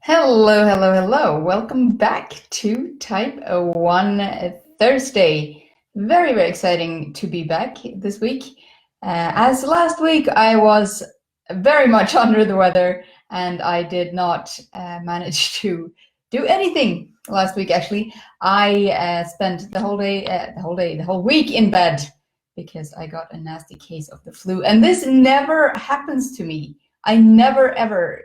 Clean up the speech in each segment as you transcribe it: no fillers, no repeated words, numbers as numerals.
Hello, hello, hello. Welcome back to Type 1 Thursday. Very, very exciting to be back this week. As last week, I was very much under the weather and I did not manage to do anything last week, actually. I spent the whole week in bed because I got a nasty case of the flu. And this never happens to me. I never, ever,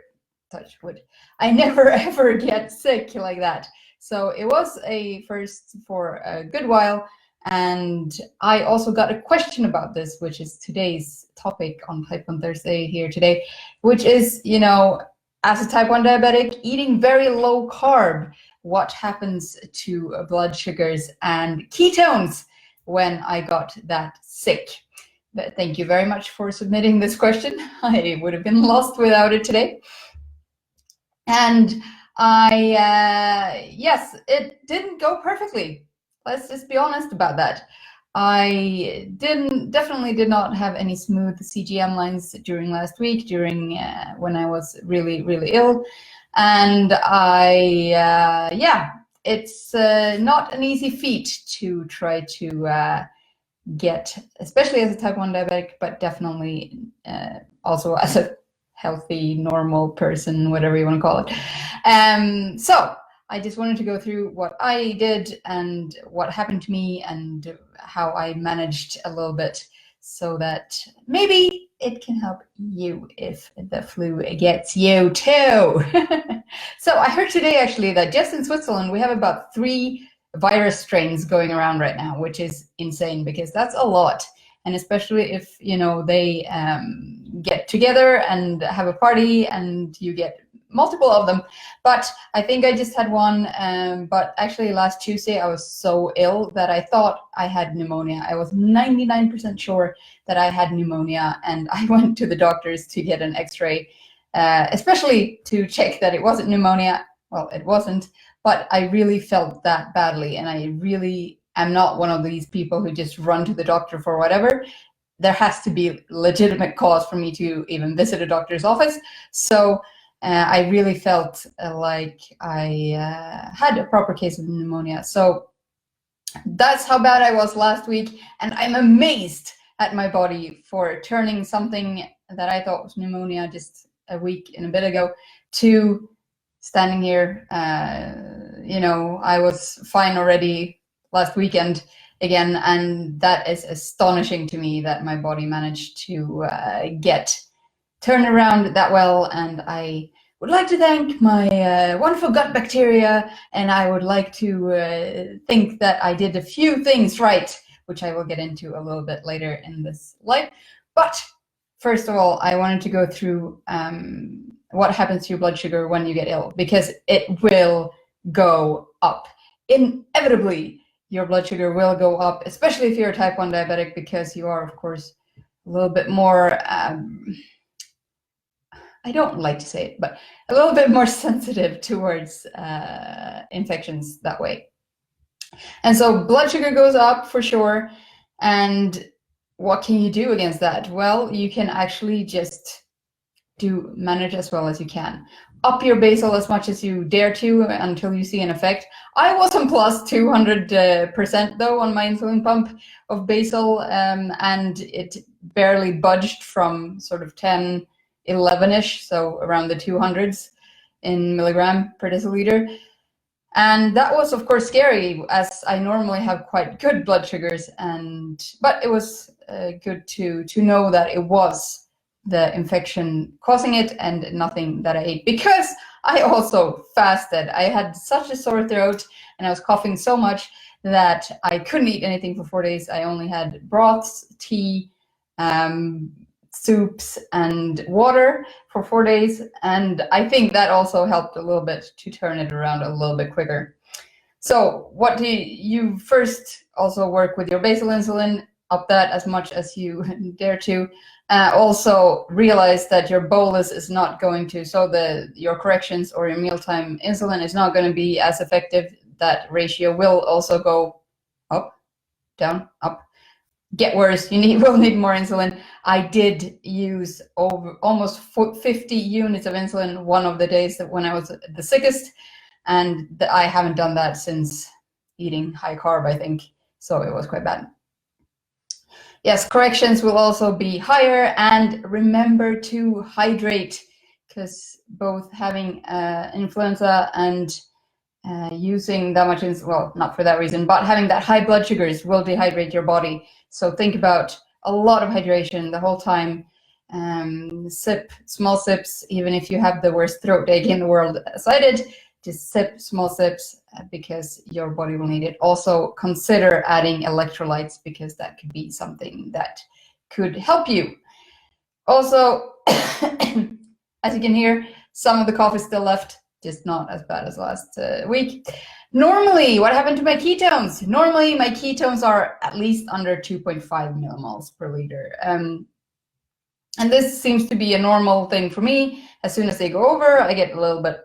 touch wood, I never ever get sick like that. So it was a first for a good while. And I also got a question about this, which is today's topic on Type 1 Thursday here today, which is, as a Type 1 diabetic, eating very low carb, what happens to blood sugars and ketones when I got that sick? But thank you very much for submitting this question. I would have been lost without it today. And yes, it didn't go perfectly. Let's just be honest about that. I definitely did not have any smooth CGM lines during last week, during when I was really, really ill. And it's not an easy feat to try to get, especially as a Type 1 diabetic, but definitely also as a healthy, normal person, whatever you want to call it. So I just wanted to go through what I did and what happened to me and how I managed a little bit so that maybe it can help you if the flu gets you too. So I heard today actually that just in Switzerland, we have about 3 virus strains going around right now, which is insane because that's a lot. And especially if, they get together and have a party and you get multiple of them. But I think I just had one, but actually last Tuesday I was so ill that I thought I had pneumonia. I was 99% sure that I had pneumonia, and I went to the doctors to get an x-ray, especially to check that it wasn't pneumonia. Well, it wasn't, but I really felt that badly, and I really am not one of these people who just run to the doctor for whatever. There has to be legitimate cause for me to even visit a doctor's office. So I really felt like I had a proper case of pneumonia. So that's how bad I was last week. And I'm amazed at my body for turning something that I thought was pneumonia just a week and a bit ago to standing here. I was fine already last weekend again, and that is astonishing to me that my body managed to get turned around that well. And I would like to thank my wonderful gut bacteria, and I would like to think that I did a few things right, which I will get into a little bit later in this live. But first of all, I wanted to go through what happens to your blood sugar when you get ill, because it will go up. Inevitably, your blood sugar will go up, especially if you're a Type 1 diabetic, because you are, of course, a little bit more, I don't like to say it, but a little bit more sensitive towards infections that way. And so blood sugar goes up for sure. And what can you do against that? Well, you can actually just manage as well as you can. Up your basal as much as you dare to until you see an effect. I was on plus 200% though on my insulin pump of basal, and it barely budged from sort of 10, 11-ish, so around the 200s in milligram per deciliter. And that was, of course, scary, as I normally have quite good blood sugars, but it was good to know that it was the infection causing it and nothing that I ate, because I also fasted. I had such a sore throat and I was coughing so much that I couldn't eat anything for 4 days. I only had broths, tea, soups, and water for 4 days. And I think that also helped a little bit to turn it around a little bit quicker. So what do you first also work with your basal insulin, up that as much as you dare to. Also realize that your bolus is not going to, so your corrections or your mealtime insulin is not going to be as effective. That ratio will also go up, down, up. get worse, you will need more insulin. I did use over almost 50 units of insulin one of the days that when I was the sickest, and I haven't done that since eating high carb, I think. So it was quite bad. Yes, corrections will also be higher, and remember to hydrate, because both having influenza and using that much insulin, well, not for that reason, but having that high blood sugars will dehydrate your body. So think about a lot of hydration the whole time. Sip small sips, even if you have the worst throat ache in the world, as I did. Just sip small sips because your body will need it. Also consider adding electrolytes, because that could be something that could help you. Also, as you can hear, some of the cough is still left, just not as bad as last week. Normally, what happened to my ketones? Normally, my ketones are at least under 2.5 millimoles per liter. And this seems to be a normal thing for me. As soon as they go over, I get a little bit,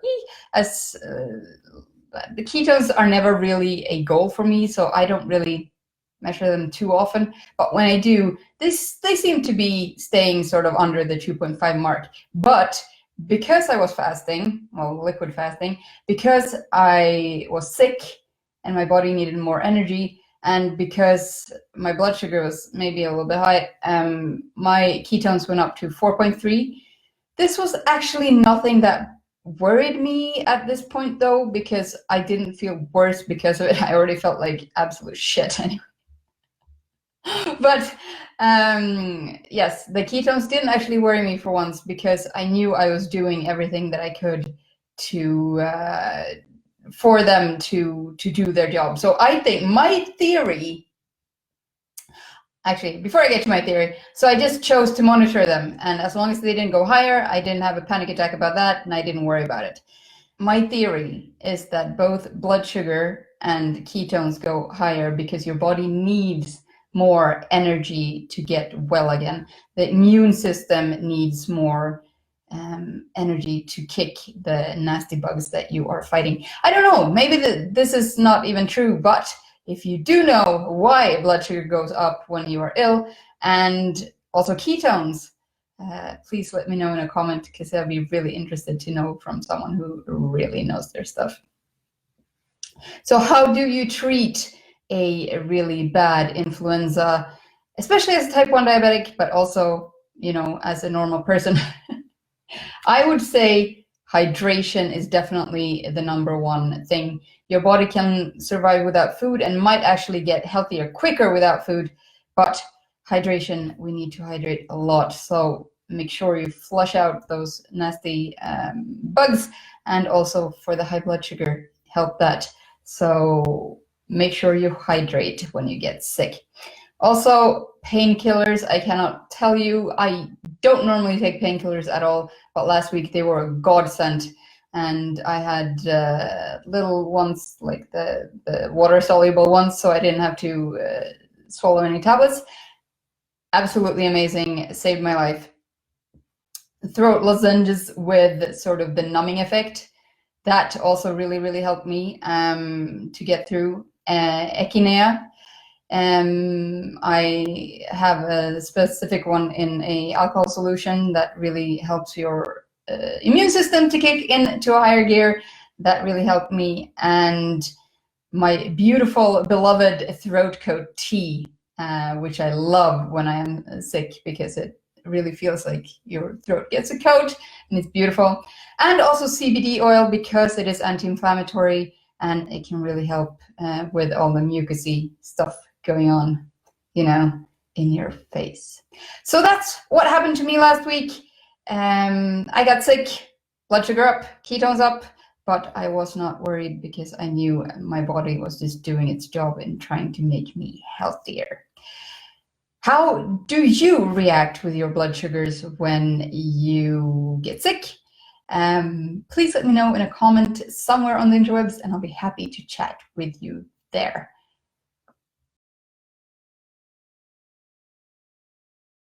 the ketones are never really a goal for me, so I don't really measure them too often. But when I do, they seem to be staying sort of under the 2.5 mark. But because I was fasting, well, liquid fasting, because I was sick and my body needed more energy, and because my blood sugar was maybe a little bit high, my ketones went up to 4.3. This was actually nothing that worried me at this point, though, because I didn't feel worse because of it. I already felt like absolute shit anyway. But yes, the ketones didn't actually worry me for once, because I knew I was doing everything that I could to for them to do their job. So I think my theory, actually, before I get to my theory, so I just chose to monitor them, and as long as they didn't go higher, I didn't have a panic attack about that, and I didn't worry about it. My theory is that both blood sugar and ketones go higher because your body needs more energy to get well again. The immune system needs more energy to kick the nasty bugs that you are fighting. I don't know, maybe this is not even true, but if you do know why blood sugar goes up when you are ill, and also ketones, please let me know in a comment, because I'll be really interested to know from someone who really knows their stuff. So how do you treat a really bad influenza, especially as a type 1 diabetic, but also, you know, as a normal person? I would say hydration is definitely the number one thing. Your body can survive without food and might actually get healthier quicker without food, but hydration, we need to hydrate a lot. So make sure you flush out those nasty bugs, and also for the high blood sugar, help that. So make sure you hydrate when you get sick. Also, painkillers, I cannot tell you, I don't normally take painkillers at all, but last week they were a godsend, and I had little ones, like the water-soluble ones, so I didn't have to swallow any tablets. Absolutely amazing, saved my life. Throat lozenges with sort of the numbing effect, that also really helped me to get through echinacea. I have a specific one in a alcohol solution that really helps your immune system to kick into a higher gear. That really helped me. And my beautiful beloved throat coat tea, which I love when I am sick, because it really feels like your throat gets a coat, and it's beautiful. And also CBD oil, because it is anti-inflammatory, and it can really help with all the mucousy stuff going on, you know, in your face. So that's what happened to me last week. I got sick, blood sugar up, ketones up, but I was not worried, because I knew my body was just doing its job in trying to make me healthier. How do you react with your blood sugars when you get sick? Please let me know in a comment somewhere on the interwebs, and I'll be happy to chat with you there.